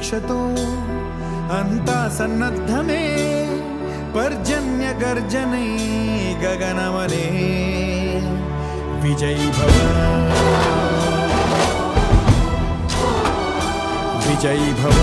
దీక్షతో అంతా సన్నద్ధమే పర్జన్య గర్జనై గగనమనే విజయీ భవ విజయీ భవ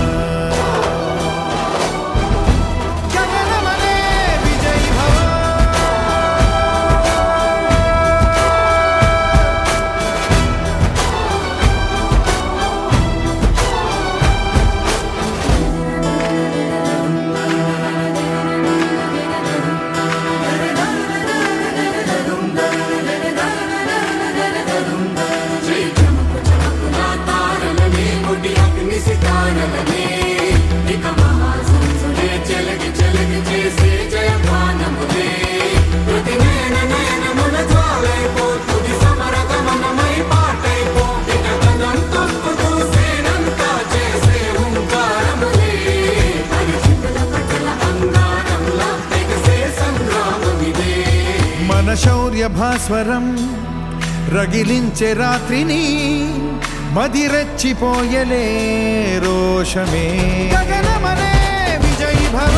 శౌర్య భాస్వరం రగిలించే రాత్రిని మదిరెచ్చిపోయలే రోషమే గగనమనే విజయీ భవ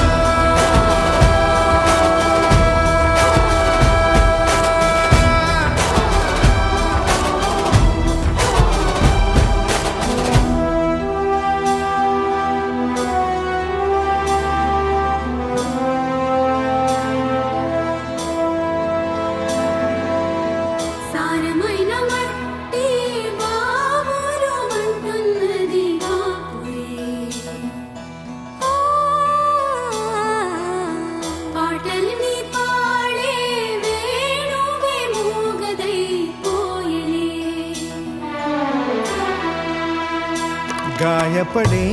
గాయపడే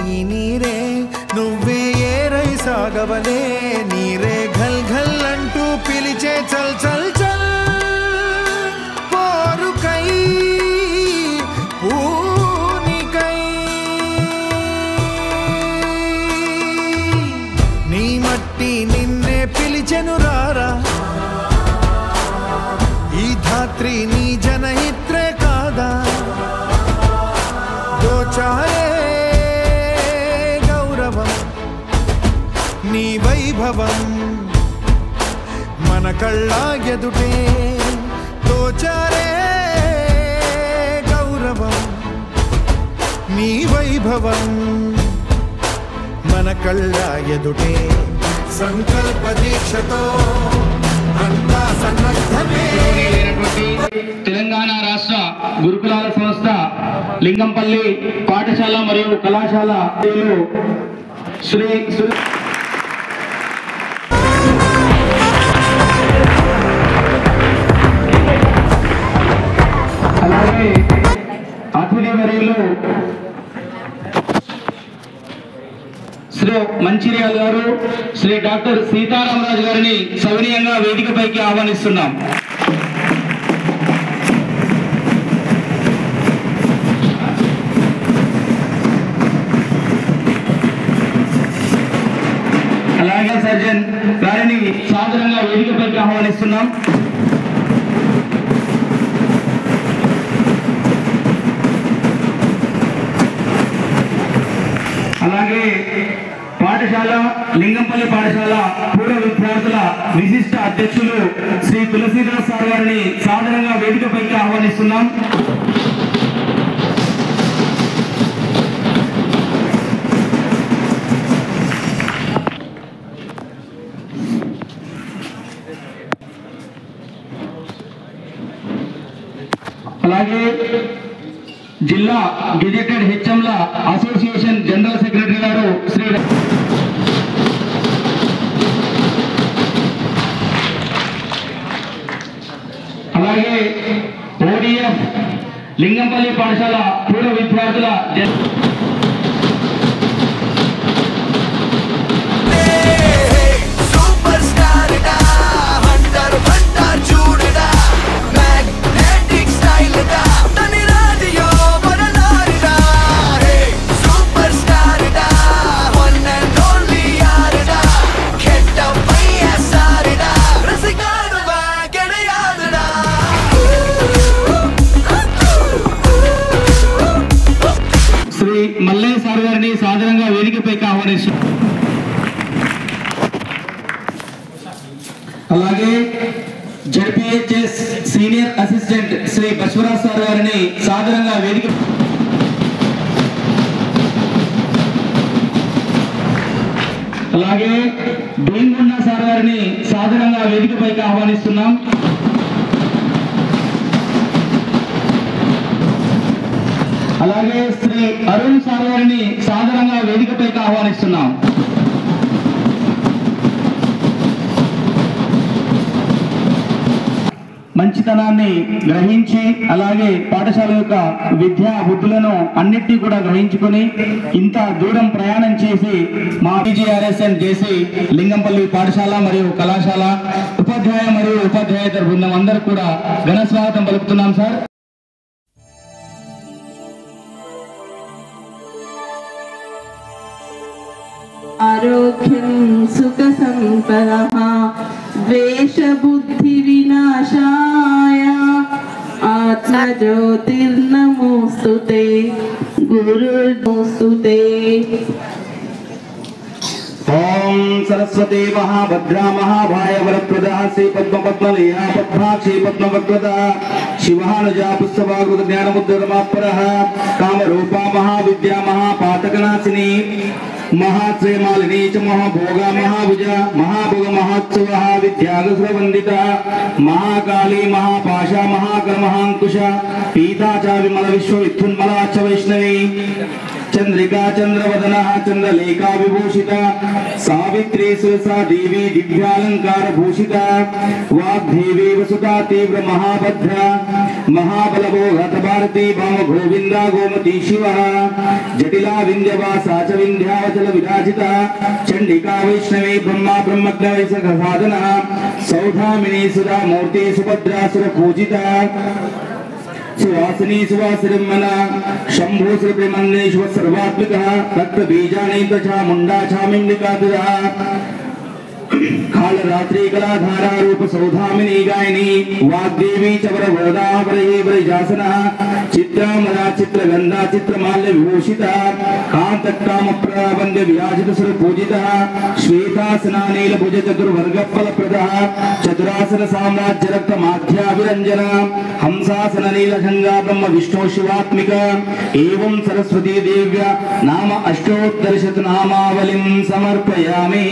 ఈ నీరే నువ్వే ఏరై సాగవలే నీరే ఘల్ ఘల్ అంటూ పిలిచే చల్ చల్ చల్ పోరుకై పూనికై నీ మట్టి నిన్నే పిలిచెను రారా ఈ ధాత్రి నీ జనహిత్రే కాదా దోచారే గౌరవం నీ వైభవం మన కళ్ళ ఎదుటే దోచారే గౌరవం నీ వైభవం మన కళ్ళ ఎదుటే సంకల్ప దీక్షతో అంతా సన్నద్ధమే తెలంగాణ రాష్ట్ర గురుకులాల సంస్థ లింగంపల్లి పాఠశాల మరియు కళాశాల శ్రీ అలాగే అతిథి వర్యులు శ్రీ మంచిర్యాల గారు శ్రీ డాక్టర్ సీతారామరాజు గారిని సవినీయంగా వేదికపైకి ఆహ్వానిస్తున్నాం. అలాగే సర్జన్ గారిని సాదరంగా వేదికపైకి ఆహ్వానిస్తున్నాం. అలాగే పాఠశాల లింగంపల్లి పాఠశాల పూర్వ విద్యార్థుల విశిష్ట అధ్యక్షులు శ్రీ తులసీదాస్ సార్ గారిని సాదరంగా వేదికపైకి ఆహ్వానిస్తున్నాం. అలాగే జిల్లా గెజెటెడ్ హెచ్ఎంల అసోసియేషన్ జనరల్ సెక్రటరీ గారు శ్రీ అలాగే ఓడిఎఫ్ లింగంపల్లి పాఠశాల పూర్వ విద్యార్థుల శ్రీ సాధారణంగా వేదికపైకి ఆహ్వానిస్తున్నాం. అలాగే ZPHS senior assistant Shri Basavaraj sir గారిని సాధారణంగా వేదిక అలాగే భీమగుండ సార్ గారిని సాధారణంగా వేదికపైకి ఆహ్వానిస్తున్నాం. అలాగే శ్రీ అరుణ్ సార్ గారిని సాధారణంగా వేదికపైకి ఆహ్వానిస్తున్నాం. మంచితనాన్ని గ్రహించి అలాగే పాఠశాల యొక్క విద్యా బుద్ధులను అన్నిటినీ కూడా గ్రహించుకొని ఇంత దూరం ప్రయాణం చేసి మా PGRSN చేసి లింగంపల్లి పాఠశాల మరియు కళాశాల ఉపాధ్యాయ మరియు ఉపాధ్యాయేతర బృందం అందరూ కూడా ఘన స్వాగతం పలుకుతున్నాం సార్. ఆరోగ్యం సుఖ సంపదః ద్వేష బుద్ధి వినాశాయ ఆత్మజ్యోతిర్నమోస్తుతే గురుర్నమోస్తుతే. ఓం సరస్వతి మహాభద్రా మహాభాయ వరప్రదా శ్రీ పద్మపద్మలీలా పద్మాక్షి పద్మవక్రత శివానుజా పుస్తభాగృత జ్ఞానముద్రమాపరః కామరూపా మహావిద్యా మహాపాతకనాశిని महाश्रेमालिनी च महाभोगा महाभुज महाभोग महोत्सव विद्यागुस्रवंदिता महाकाली महापाशा महाकर्महांकुश पीता च विमल विश्व विद्युन्मला च वैष्णवी चंद्रिका चंद्रवदना चंद्रलेखा विभूषिता सावित्री सुरसा देवी दिव्यालंकार भूषिता वाग्देवी वसुता तीव्र महाभद्रा महाबलभोगत भारती भाम गोविंदा गोमती शिव जटिला विंध्यवासा च विंध्यावचल विराजिता चंडिका वैष्णवी ब्रह्मा ब्रह्मज्ञ साधना सौधामिनी सुधा मूर्ति सुभद्रा सुर पूजिता सुवासिनी सुवासिरमना शंभो श्रीमन्नेश्वर सर्वात्मिकः रक्त बीजानि तथा मुंडा चामुंडिका तुरा काल रात्रि कलाधारा रूप सौधामिनी गायनी वाग्देवी चवर वरदा वरहे वरजासना चित्रामरा चित्रगंधा चित्रमाल्य विभूषिता कांत काम प्रबंध विराजित सुर पूजिता श्वेतासना नील भुज चतुर्वर्ग फल प्रदा चतुरासन साम्राज्य रक्त माध्या विरंजना हंसासन नील गंगा ब्रह्म विष्णु शिवात्मिका एवं सरस्वती देव्या नाम अष्टोत्तरशत नामावलिं समर्पयामि.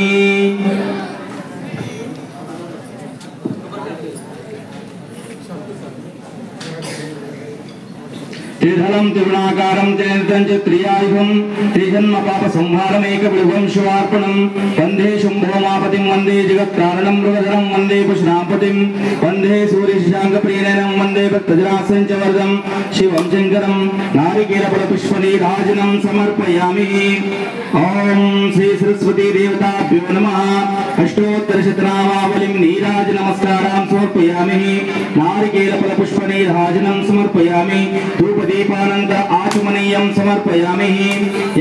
त्रिधलं त्रिगुणाकारं त्रिनेत्रं च त्रियायुधं त्रिजन्म पाप संहारमेकविभुवं शिवार्पणं वन्दे शुम्भोमापतिं वन्दे जगत्कारणं मृगधरं वन्दे पुष्णापतिं वन्दे सूर्यशशाङ्कप्रियनयनं वन्दे भक्तजनासं च वरदं शिवं शङ्करं नारिकेलफलपुष्पनीराजनं समर्पयामि. ओम श्री सरस्वती देवताभ्यो नमः. अष्टोत्तरशतनामावलिं नीराज नमस्कारां समर्पयामि. नारिकेलफलपुष्पनीराजनं समर्पयामि. धूपदीपानन्द आचमनीयं समर्पयामि.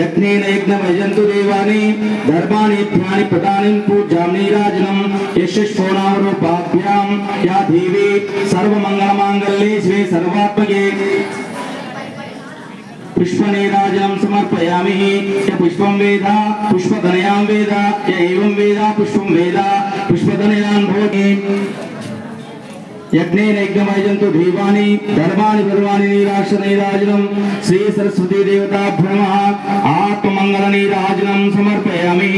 यज्ञेन यज्ञमयजन्तु देवानि धर्माणि ध्यानि प्रदानि पूज्यां नीराजनं यशस्फोनारूपाभ्यां या देवी सर्वमङ्गलमाङ्गल्ये शिवे सर्वात्मके पुष्पनीराजनं समर्पयामि. य पुष्पं वेद पुष्पधनयां वेद य एवं वेद पुष्पं वेद पुष्पधनयां भवति. यज्ञेन यज्ञमयजन्तु देवानि धर्माणि सर्वाणि नीराजनं श्री सरस्वती देवताभ्यो नमः. आत्ममङ्गलनीराजनं समर्पयामि.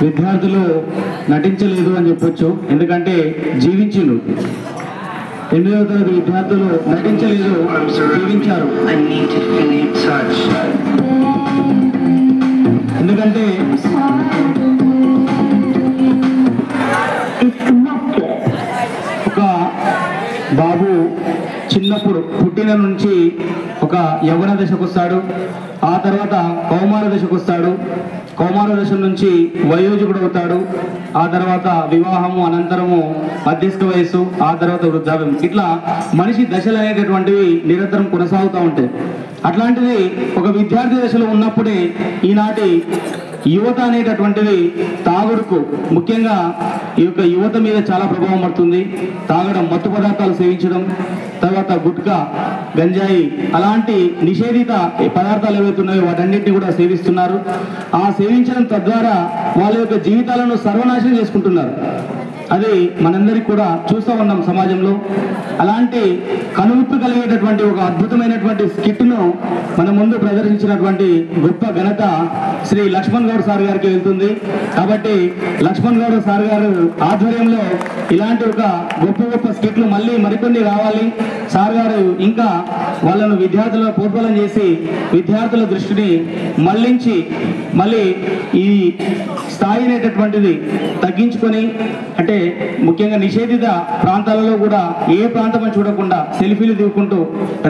విద్యార్థులు నటించలేదు అని చెప్పొచ్చు. ఎందుకంటే జీవించిండు. 8వ తరగతి విద్యార్థులు నటించలేదు, జీవించారు. ఎందుకంటే ఒక బాబు చిన్నప్పుడు పుట్టిన నుంచి ఒక యవ్వన దశకు వస్తాడు, ఆ తర్వాత కౌమార దశకు వస్తాడు, కౌమార దశ నుంచి వయోజకుడు అవుతాడు, ఆ తర్వాత వివాహము, అనంతరము మధ్యస్థ వయస్సు, ఆ తర్వాత వృద్ధాప్యం. ఇట్లా మనిషి దశలు అనేటటువంటివి నిరంతరం కొనసాగుతూ ఉంటాయి. అట్లాంటిది ఒక విద్యార్థి దశలో ఉన్నప్పుడే ఈనాటి యువత అనేటటువంటిది తాగుడుకు, ముఖ్యంగా ఈ యొక్క యువత మీద చాలా ప్రభావం పడుతుంది. తాగడం, మత్తు పదార్థాలు సేవించడం, తర్వాత గుట్కా, గంజాయి, అలాంటి నిషేధిత పదార్థాలు ఏవైతే ఉన్నాయో వాటన్నిటిని కూడా సేవిస్తున్నారు. ఆ సేవించడం తద్వారా వాళ్ళ యొక్క జీవితాలను సర్వనాశనం చేసుకుంటున్నారు. అది మనందరికీ కూడా చూస్తూ ఉన్నాం సమాజంలో. అలాంటి కనువిప్పు కలిగేటటువంటి ఒక అద్భుతమైనటువంటి స్కిట్ను మన ముందు ప్రదర్శించినటువంటి గొప్ప ఘనత శ్రీ లక్ష్మణ్ గౌడ్ సార్ గారికి వెళ్తుంది. కాబట్టి లక్ష్మణ్ గౌడ్ సార్ గారు ఆధ్వర్యంలో ఇలాంటి ఒక గొప్ప గొప్ప స్కిట్లు మళ్ళీ మరికొన్ని రావాలి. సార్ గారు ఇంకా వాళ్ళను విద్యార్థులను ప్రోత్సాహం చేసి విద్యార్థుల దృష్టిని మళ్ళించి మళ్ళీ ఈ స్థాయి అనేటటువంటిది తగ్గించుకొని, అంటే ముఖ్యంగా నిషేధిత ప్రాంతాలలో కూడా ఏ ప్రాంతం చూడకుండా సెల్ఫీలు దిగుకుంటూ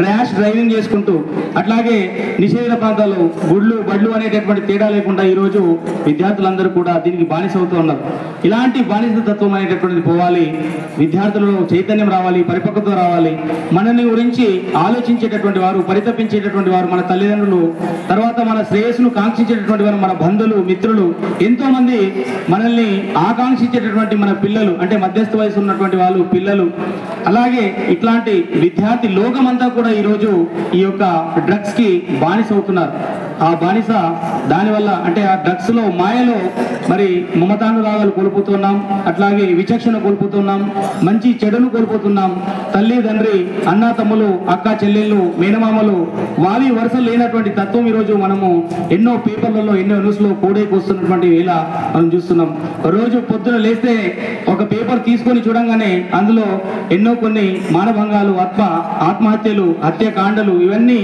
ర్యాష్ డ్రైవింగ్ చేసుకుంటూ, అట్లాగే నిషేధిత ప్రాంతాల్లో గుళ్ళు బళ్ళు అనేటటువంటి తేడా లేకుండా ఈరోజు విద్యార్థులందరూ కూడా దీనికి బానిస అవుతూ ఉన్నారు. ఇలాంటి బానిస తత్వం అనేటటువంటిది పోవాలి, విద్యార్థులలో చైతన్యం రావాలి, పరిపక్వత రావాలి. మనని గురించి ఆలోచించేటటువంటి వారు, పరితపించేటటువంటి వారు మన తల్లిదండ్రులు, తర్వాత మన శ్రేయస్సును కాంక్షించేటటువంటి వారు మన బంధువులు, మిత్రులు, ఎంతో మంది మనల్ని ఆకాంక్షించేటటువంటి మన పిల్లలు, అంటే మధ్యస్థ వయసు ఉన్నటువంటి వాళ్ళు పిల్లలు. అలాగే ఇట్లాంటి విద్యార్థి లోకమంతా కూడా ఈరోజు ఈ యొక్క డ్రగ్స్ కి బానిస అవుతున్నారు. ఆ బానిస దానివల్ల, అంటే ఆ డ్రగ్స్ లో మాయలో మరి మమతానురాగాలు కోల్పోతున్నాం, అట్లాగే విచక్షణ కోల్పోతున్నాం, మంచి చెడును కోల్పోతున్నాం. తల్లి తండ్రి, అన్న తమ్ములు, అక్క చెల్లెళ్ళు, మేనమామలు, వావి వరుసలు లేనటువంటి తత్వం ఈరోజు మనము ఎన్నో పేపర్లలో, ఎన్నో న్యూస్లో కూడైకొస్తున్నటువంటి వేళ మనం చూస్తున్నాం. రోజు పొద్దున లేస్తే ఒక పేపర్ తీసుకొని చూడంగానే అందులో ఎన్నో కొన్ని మానభంగాలు, ఆత్మహత్యలు, హత్యాకాండలు ఇవన్నీ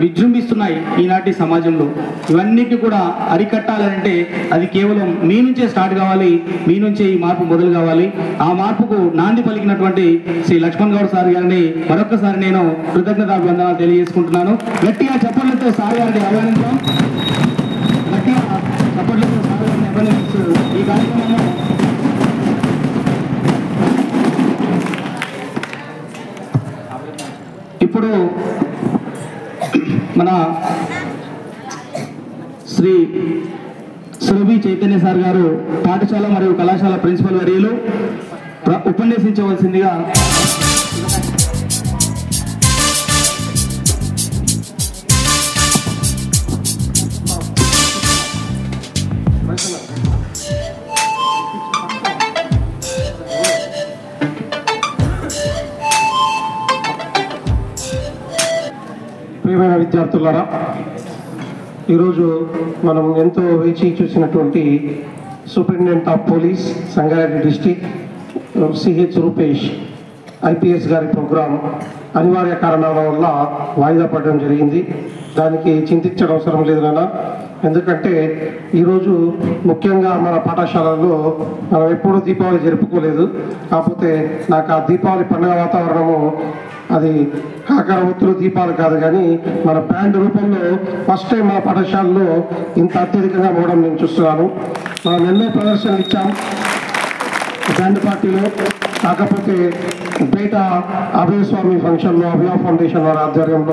విజృంభిస్తున్నాయి ఈనాటి సమాజంలో. ఇవన్నిటి కూడా అరికట్టాలంటే అది కేవలం మీ నుంచే స్టార్ట్ కావాలి, మీ నుంచే ఈ మార్పు మొదలు కావాలి. ఆ మార్పుకు నాంది పలికినటువంటి శ్రీ లక్ష్మణ్ గౌడ్ సార్ గారిని మరొకసారి నేను కృతజ్ఞతాభివందనాలు తెలియజేసుకుంటున్నాను. గట్టిగా చప్పట్లతో సార్ గారిని ఆహ్వానించాం. గట్టిగా చప్పట్లతో సార్ గారిని అభినందిస్తూ ఈ కార్యక్రమం ఇప్పుడు మన శ్రీ సురభి చైతన్య సార్ గారు పాఠశాల మరియు కళాశాల ప్రిన్సిపల్ వర్యులు ఉపన్యసించవలసిందిగా ప్రియమైన విద్యార్థులారా, ఈరోజు మనం ఎంతో వేచి చూసినటువంటి superintendent of police Sangareddy district CH Rupesh IPS గారి ప్రోగ్రాం అనివార్య కారణాల వల్ల వాయిదా పడడం జరిగింది. దానికి చింతించడం అవసరం లేదు నాన్న. ఎందుకంటే ఈరోజు ముఖ్యంగా మన పాఠశాలలో మనం ఎప్పుడూ దీపావళి జరుపుకోలేదు. కాకపోతే నాకు ఆ దీపావళి పండుగ వాతావరణము, అది కాకర ఒత్తులు దీపాలు కాదు కానీ మన బ్యాండ్ రూపంలో ఫస్ట్ టైం మన పాఠశాలలో ఇంత అత్యధికంగా మోడడం నేను చూస్తున్నాను. మనం ఎన్నో ప్రదర్శనలు ఇచ్చాం బ్యాండ్ పార్టీలో. కాకపోతే బయట అభయస్వామి ఫంక్షన్లో అభయ ఫౌండేషన్ వారి ఆధ్వర్యంలో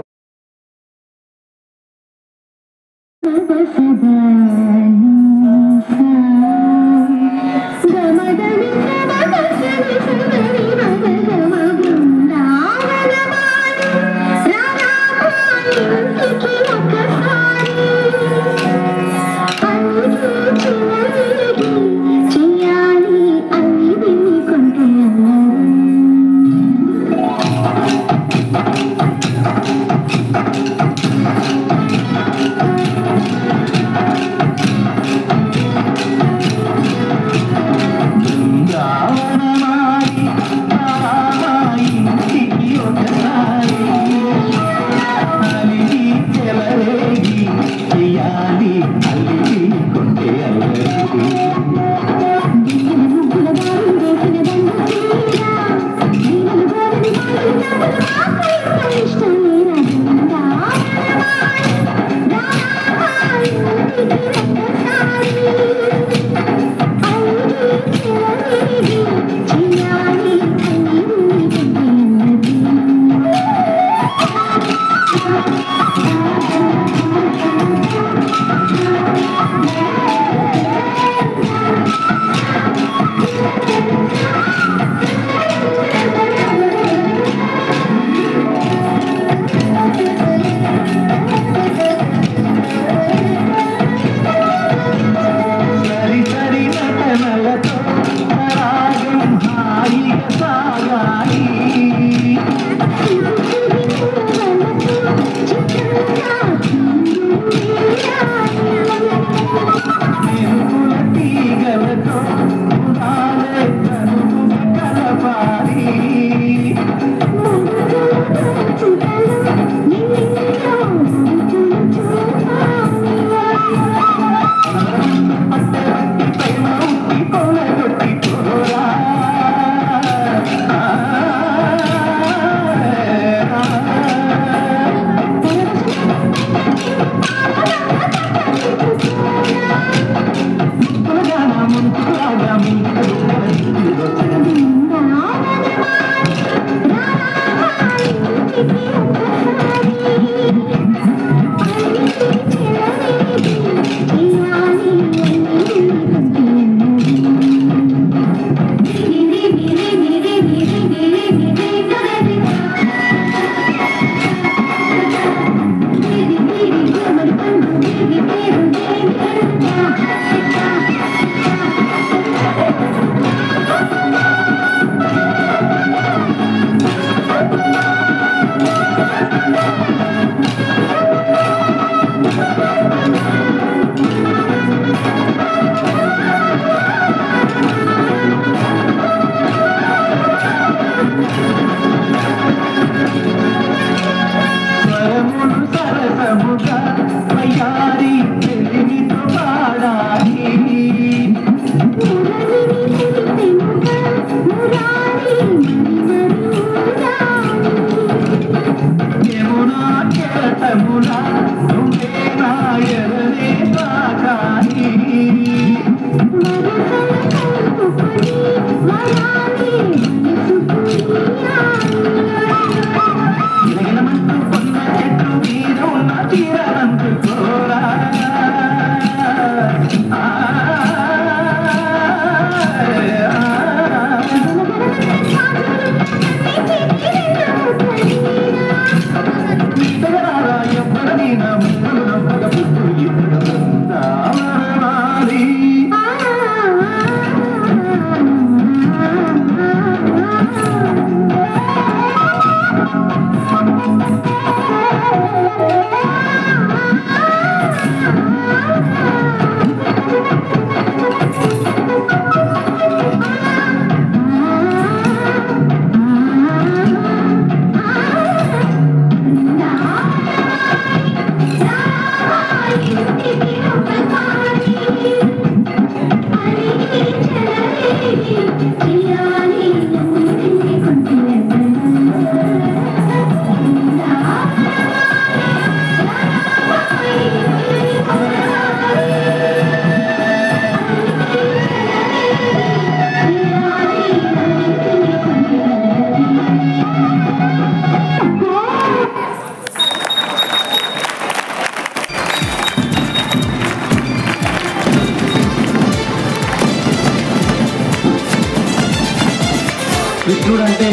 కృష్ణుడు అంటే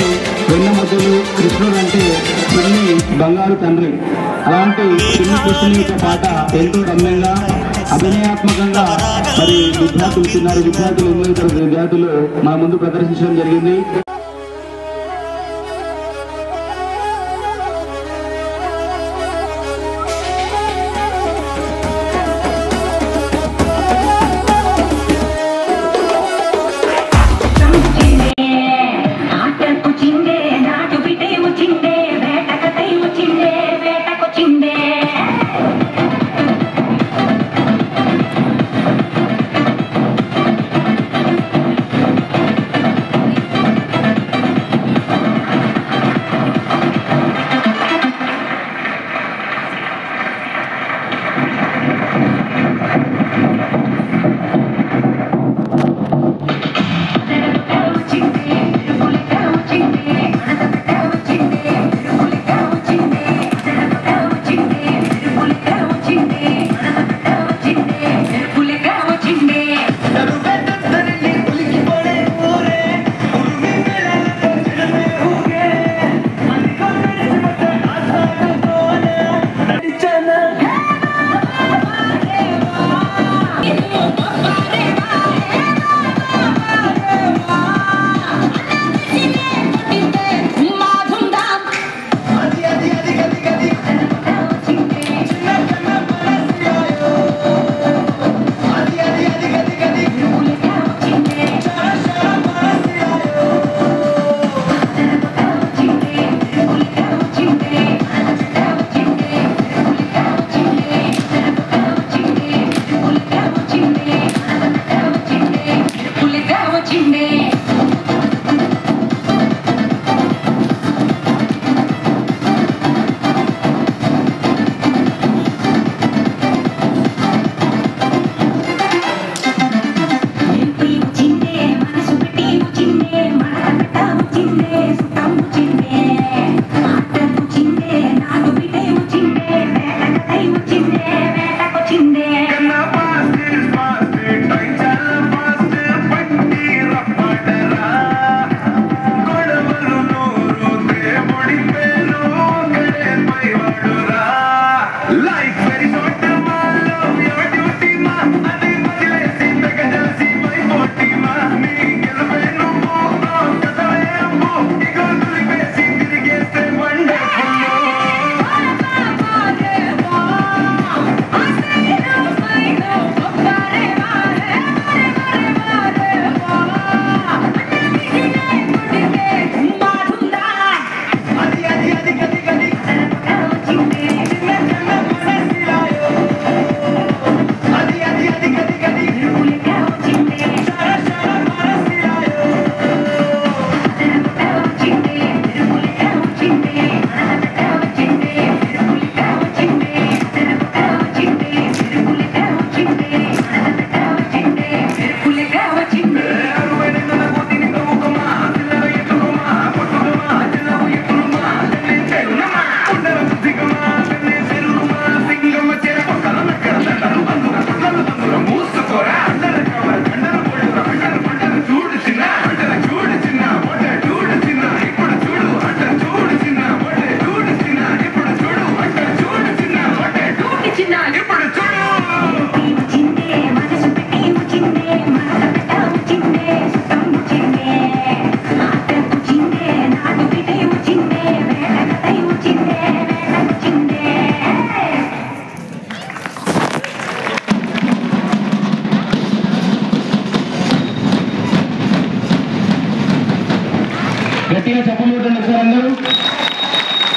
వెన్నముద్దలు, కృష్ణుడు అంటే పిల్లి బంగారు తండ్రి. అలాంటి పిల్లి కృష్ణుని యొక్క పాట ఎంతో రమ్యంగా అభినయాత్మకంగా మరి విద్యార్థులు చిన్నారు విద్యార్థులు 8వ తరగతి విద్యార్థులు మా ముందు ప్రదర్శించడం జరిగింది.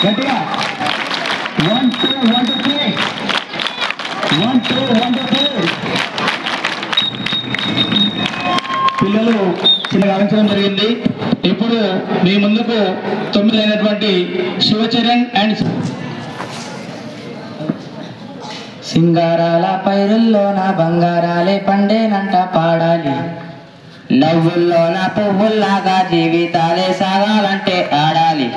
గట్టిగా 1 2 1 2 3 1 2 1 2 పిల్లలు చిన్న గమనించడం జరిగింది. ఇప్పుడు మీ ముందుకు 9 అయినటువంటి శివచరణ్ అండ్ సింగారాల పైరుల్లోన బంగారాలే పండేనంట పాడాలి, నవ్వుల్లోన పువ్వుల్లాగా జీవితాలే సాగాలంటే ఆడాలి.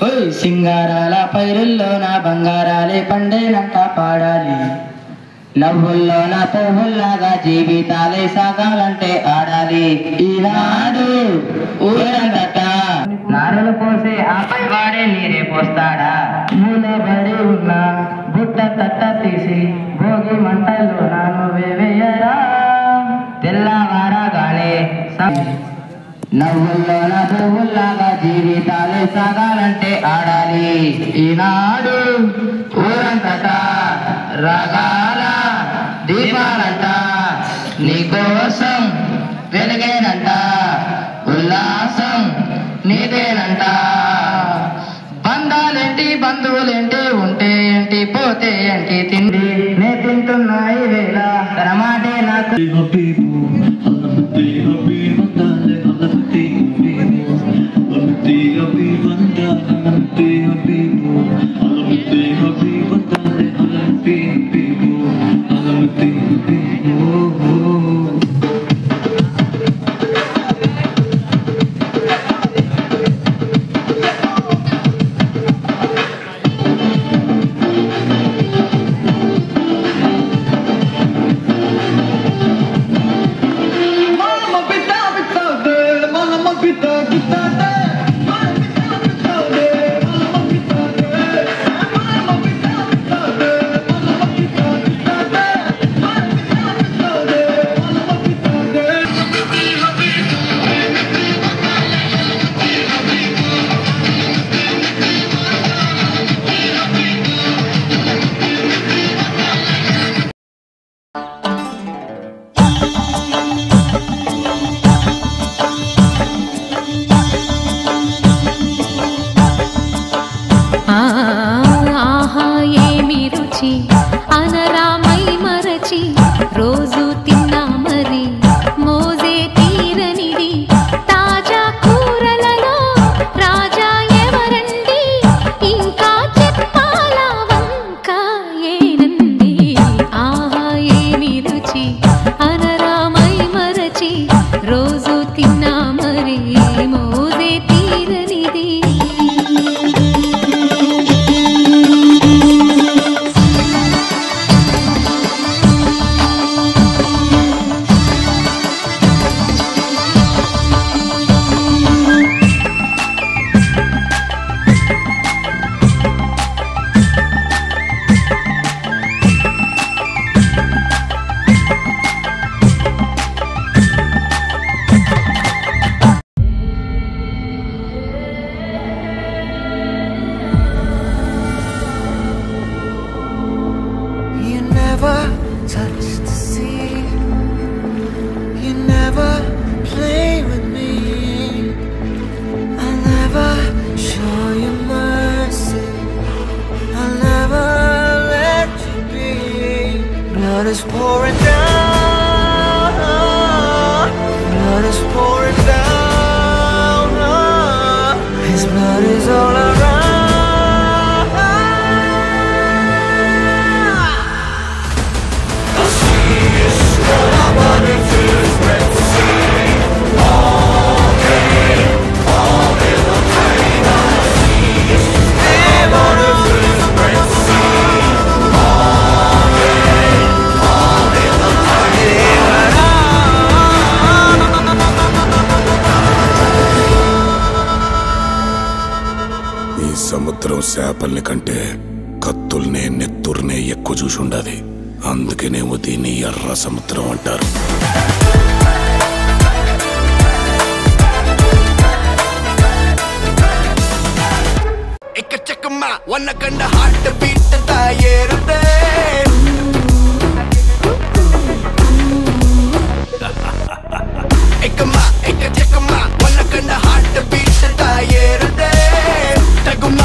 ఓయ్ సింగారాల పైరుల్లోన బంగారాలే పండేనంట పాడాలి, నవ్వుల్లోన పువ్వుల్లాగా జీవితాలే సాగాలంటే ఆడాలి. ఈనాడు ఊరంతట నారులు పోసే ఆపై వాడే నీరే పోస్తాడా, మూలబడి ఉన్న బుట్ట తట్ట తీసి భోగి మంటల్లో నాను వేయరా, తెల్లవారగానే నవ్వుల్లోన పువ్వుల్లాగా జీవితాలే సాగాలంటే ఆడాలి. ఈనాడు ఊరంతట రాగాల దీపాలంట, నీకోసం వెలిగేనంట, ఉల్లాసం నీదేనంట. బంధాలేంటి బంధువులేంటి, ఉంటే ఏంటి పోతే ఏంటి, తిండి నే తింటున్నాయి వేళ తన మాటే నాకు. అనరామై మరచి రోజు తిన్నా మరి మోజే తీరనిది, తాజా కూరలలో రాజా ఎవరండి, ఇంకా చెప్పాలా వంక ఏనండి. ఆహా ఏమి రుచి అనరామై మరచి రోజు తిన్నా మరి మోజే తీరనిది. Blood is pouring down, blood is pouring down, His blood is all around. I see His blood running through His Red Sea, all day, all in the pain. I see His blood running through His Red Sea, all day, all in the pain. ఈ సముద్రం చేపల్ని కంటే కత్తుల్నే నెత్తుర్నే ఎక్కువ చూసుండాది, అందుకేనేమో దీన్ని ఎర్ర సముద్రం అంటారు. ఎక్కచెక్కమ్మ వన్నకండ హార్ట్ బీట్ తయారుదే, ఎక్కచెక్కమ్మ వన్నకండ హార్ట్ బీట్ తయారుదే, తగుమ్మ